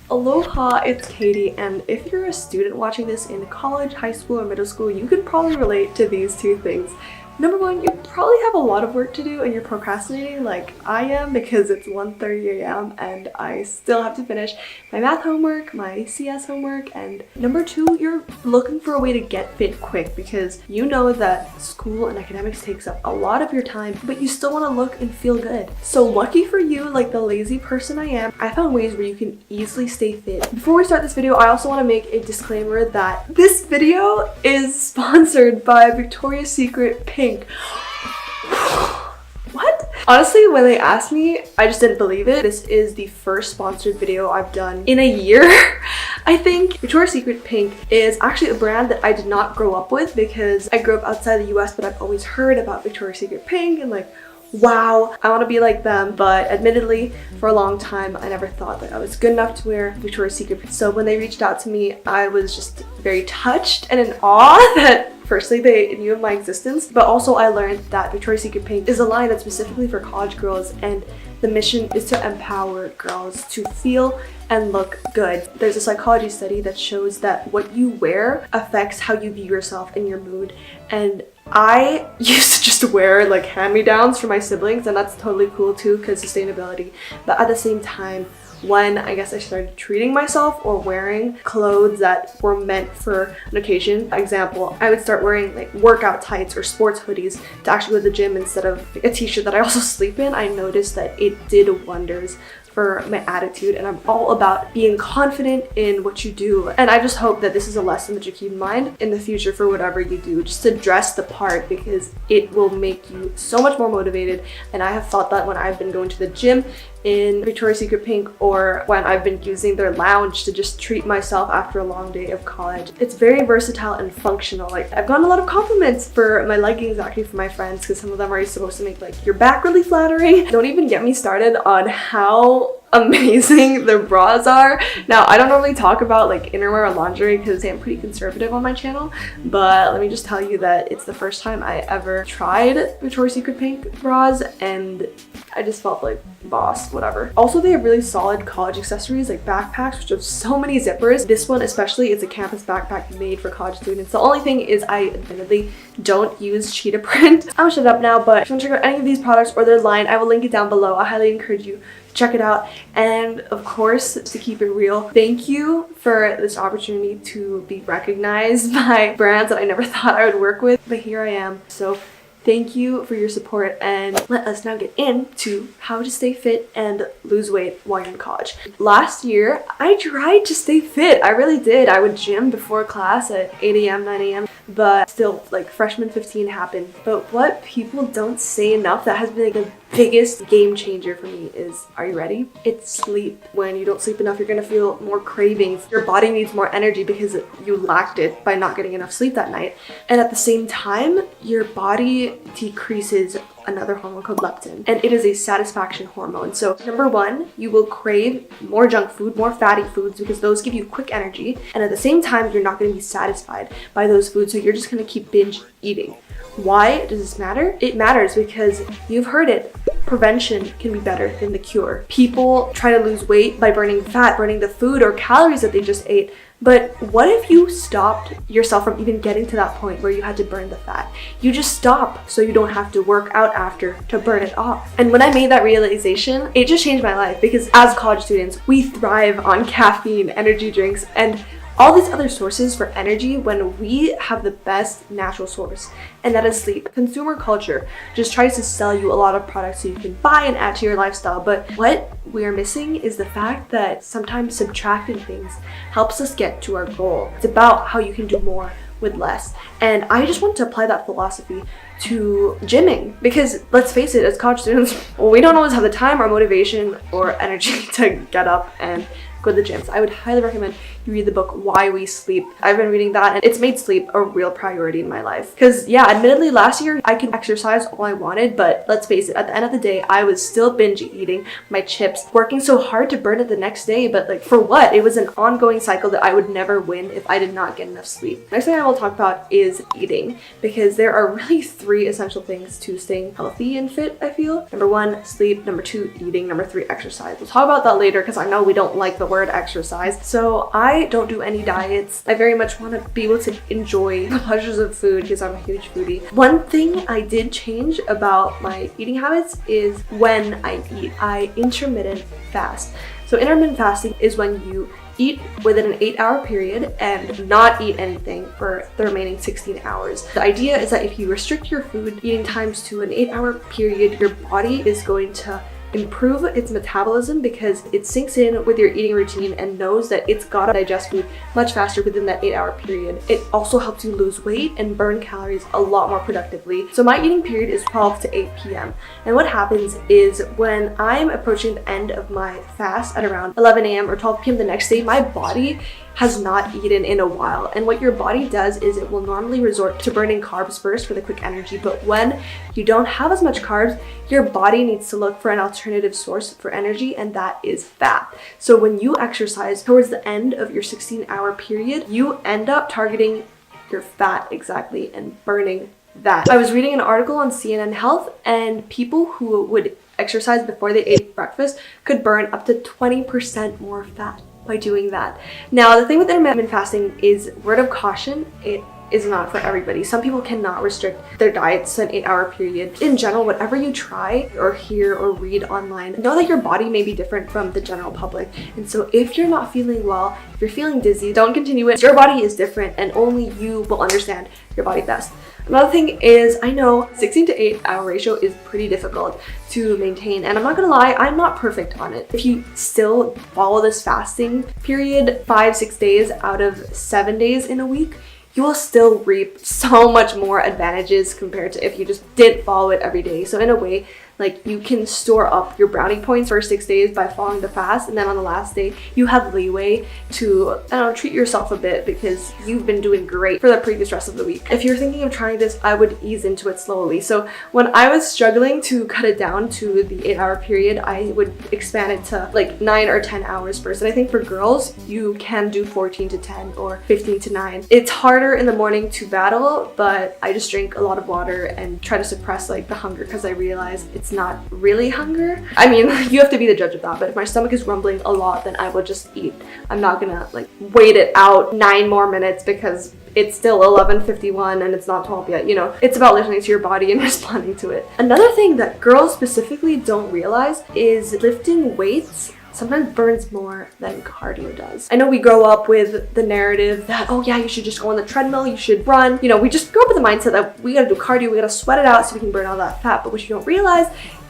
Aloha, it's Katie, and if you're a student watching this in college, high school, or middle school, you could probably relate to these two things. Number one, you probably have a lot of work to do and you're procrastinating like I am because it's 1:30 a.m. and I still have to finish my math homework, my CS homework, and number two, you're looking for a way to get fit quick because you know that school and academics takes up a lot of your time, but you still want to look and feel good. So lucky for you, like the lazy person I am, I found ways where you can easily stay fit. Before we start this video, I also want to make a disclaimer that this video is sponsored by Victoria's Secret Pink. What? Honestly, when they asked me, I just didn't believe it. This is the first sponsored video I've done in a year. I think Victoria's Secret Pink is actually a brand that I did not grow up with because I grew up outside the US, but I've always heard about Victoria's Secret Pink and like, wow, I want to be like them. But admittedly, for a long time, I never thought that I was good enough to wear Victoria's Secret. So when they reached out to me, I was just very touched and in awe that firstly, they knew of my existence, but also I learned that Victoria's Secret Pink is a line that's specifically for college girls, and the mission is to empower girls to feel and look good. There's a psychology study that shows that what you wear affects how you view yourself and your mood, and I used to just wear like hand-me-downs for my siblings, and that's totally cool too because sustainability, but at the same time, when I guess I started treating myself or wearing clothes that were meant for an occasion. For example, I would start wearing like workout tights or sports hoodies to actually go to the gym instead of a t-shirt that I also sleep in. I noticed that it did wonders for my attitude, and I'm all about being confident in what you do. And I just hope that this is a lesson that you keep in mind in the future for whatever you do, just to dress the part because it will make you so much more motivated. And I have felt that when I've been going to the gym in Victoria's Secret Pink or when I've been using their lounge to just treat myself after a long day of college. It's very versatile and functional. Like I've gotten a lot of compliments for my leggings actually from my friends because some of them are supposed to make like your back really flattering. Don't even get me started on how amazing the bras are. Now, I don't normally talk about like innerwear or lingerie because I'm pretty conservative on my channel, but let me just tell you that it's the first time I ever tried Victoria's Secret Pink bras and I just felt like boss, whatever. Also, they have really solid college accessories like backpacks, which have so many zippers. This one especially is a campus backpack made for college students. The only thing is I admittedly don't use cheetah print. I'm gonna shut up now, but if you want to check out any of these products or their line, I will link it down below. I highly encourage you to check it out. And of course, to keep it real, thank you for this opportunity to be recognized by brands that I never thought I would work with, but here I am. So thank you for your support, and let us now get into how to stay fit and lose weight while you're in college. Last year, I tried to stay fit. I really did. I would gym before class at 8 a.m., 9 a.m., but still, like freshman 15 happened. But what people don't say enough that has been like the biggest game changer for me is, are you ready? It's sleep. When you don't sleep enough, you're gonna feel more cravings. Your body needs more energy because you lacked it by not getting enough sleep that night. And at the same time, your body decreases another hormone called leptin, and it is a satisfaction hormone. So number one, you will crave more junk food, more fatty foods, because those give you quick energy, and at the same time you're not going to be satisfied by those foods, so you're just going to keep binge eating. Why does this matter? It matters because you've heard it. Prevention can be better than the cure. People try to lose weight by burning fat, burning the food or calories that they just ate. But what if you stopped yourself from even getting to that point where you had to burn the fat? You just stop so you don't have to work out after to burn it off. And when I made that realization, it just changed my life because as college students, we thrive on caffeine, energy drinks, and all these other sources for energy when we have the best natural source, and that is sleep. Consumer culture just tries to sell you a lot of products so you can buy and add to your lifestyle, but what we are missing is the fact that sometimes subtracting things helps us get to our goal. It's about how you can do more with less. And I just want to apply that philosophy to gymming because let's face it, as college students, we don't always have the time or motivation or energy to get up and go to the gym. So I would highly recommend you read the book Why We Sleep. I've been reading that and it's made sleep a real priority in my life. Because yeah, admittedly last year I could exercise all I wanted, but let's face it, at the end of the day, I was still binge eating my chips, working so hard to burn it the next day, but like for what? It was an ongoing cycle that I would never win if I did not get enough sleep. Next thing I will talk about is eating, because there are really 3 essential things to staying healthy and fit, I feel. Number 1, sleep. Number 2, eating. Number 3, exercise. We'll talk about that later because I know we don't like the the word exercise. So I don't do any diets. I very much want to be able to enjoy the pleasures of food because I'm a huge foodie. One thing I did change about my eating habits is when I eat. I intermittent fast. So intermittent fasting is when you eat within an 8-hour period and not eat anything for the remaining 16 hours. The idea is that if you restrict your food eating times to an 8-hour period, your body is going to improve its metabolism because it sinks in with your eating routine and knows that it's gotta digest food much faster within that 8-hour period. It also helps you lose weight and burn calories a lot more productively. So my eating period is 12 to 8 p.m. And what happens is when I'm approaching the end of my fast at around 11 a.m. or 12 p.m. the next day, my body has not eaten in a while. And what your body does is it will normally resort to burning carbs first for the quick energy. But when you don't have as much carbs, your body needs to look for an alternative source for energy, and that is fat. So when you exercise towards the end of your 16-hour period, you end up targeting your fat exactly and burning that. I was reading an article on CNN Health, and people who would exercise before they ate breakfast could burn up to 20% more fat by doing that. Now, the thing with intermittent fasting is, word of caution, it is not for everybody. Some people cannot restrict their diets to an 8-hour period. In general, whatever you try or hear or read online, know that your body may be different from the general public. And so if you're not feeling well, if you're feeling dizzy, don't continue it. Your body is different and only you will understand your body best. Another thing is, I know 16 to 8 hour ratio is pretty difficult to maintain, and I'm not gonna lie, I'm not perfect on it. If you still follow this fasting period 5-6 days out of 7 days in a week, you will still reap so much more advantages compared to if you just didn't follow it every day. So in a way, like, you can store up your brownie points for 6 days by following the fast, and then on the last day you have leeway to, I don't know, treat yourself a bit because you've been doing great for the previous rest of the week. If you're thinking of trying this, I would ease into it slowly. So when I was struggling to cut it down to the 8-hour period, I would expand it to like 9 or 10 hours first. And I think for girls, you can do 14 to 10 or 15 to 9. It's harder in the morning to battle, but I just drink a lot of water and try to suppress like the hunger because I realize it's not really hunger. I mean, you have to be the judge of that, but if my stomach is rumbling a lot, then I will just eat. I'm not gonna like wait it out 9 more minutes because it's still 11:51 and it's not 12 yet, you know. It's about listening to your body and responding to it. Another thing that girls specifically don't realize is lifting weights sometimes burns more than cardio does. I know we grow up with the narrative that, oh yeah, you should just go on the treadmill, you should run. You know, we just grow up with the mindset that we gotta do cardio, we gotta sweat it out so we can burn all that fat. But what you don't realize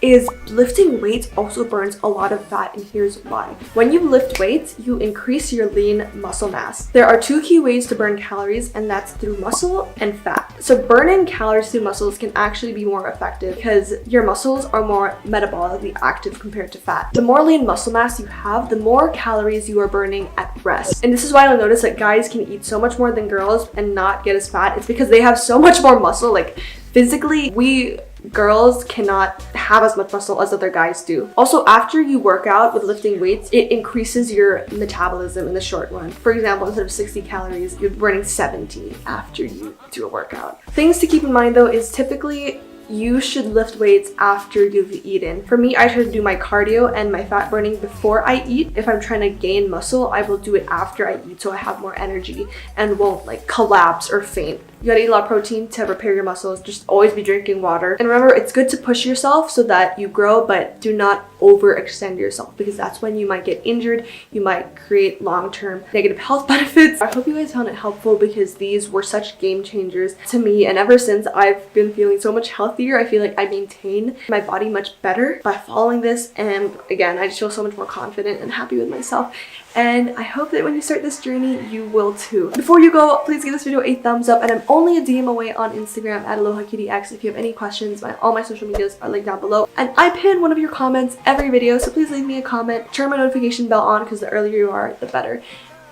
is lifting weights also burns a lot of fat, and here's why. When you lift weights, you increase your lean muscle mass. There are 2 key ways to burn calories, and that's through muscle and fat. So burning calories through muscles can actually be more effective because your muscles are more metabolically active compared to fat. The more lean muscle mass you have, the more calories you are burning at rest. And this is why you'll notice that guys can eat so much more than girls and not get as fat. It's because they have so much more muscle. Like, physically, we girls cannot have as much muscle as other guys do. Also, after you work out with lifting weights, it increases your metabolism in the short run. For example, instead of 60 calories, you're burning 70 after you do a workout. Things to keep in mind though is typically you should lift weights after you've eaten. For me, I try to do my cardio and my fat burning before I eat. If I'm trying to gain muscle, I will do it after I eat so I have more energy and won't like collapse or faint. You gotta eat a lot of protein to repair your muscles. Just always be drinking water. And remember, it's good to push yourself so that you grow, but do not overextend yourself because that's when you might get injured. You might create long-term negative health benefits. I hope you guys found it helpful because these were such game changers to me. And ever since, I've been feeling so much healthier. I feel like I maintain my body much better by following this. And again, I just feel so much more confident and happy with myself. And I hope that when you start this journey, you will too. Before you go, please give this video a thumbs up, and I'm only a DM away on Instagram at AlohaKittyX. If you have any questions, all my social medias are linked down below. And I pin one of your comments every video, so please leave me a comment. Turn my notification bell on because the earlier you are, the better.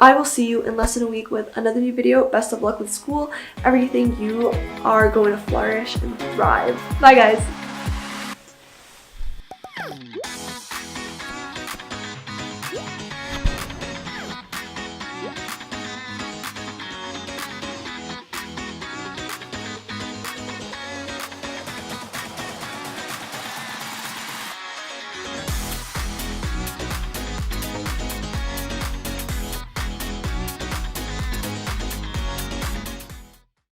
I will see you in less than a week with another new video. Best of luck with school, everything. You are going to flourish and thrive. Bye guys.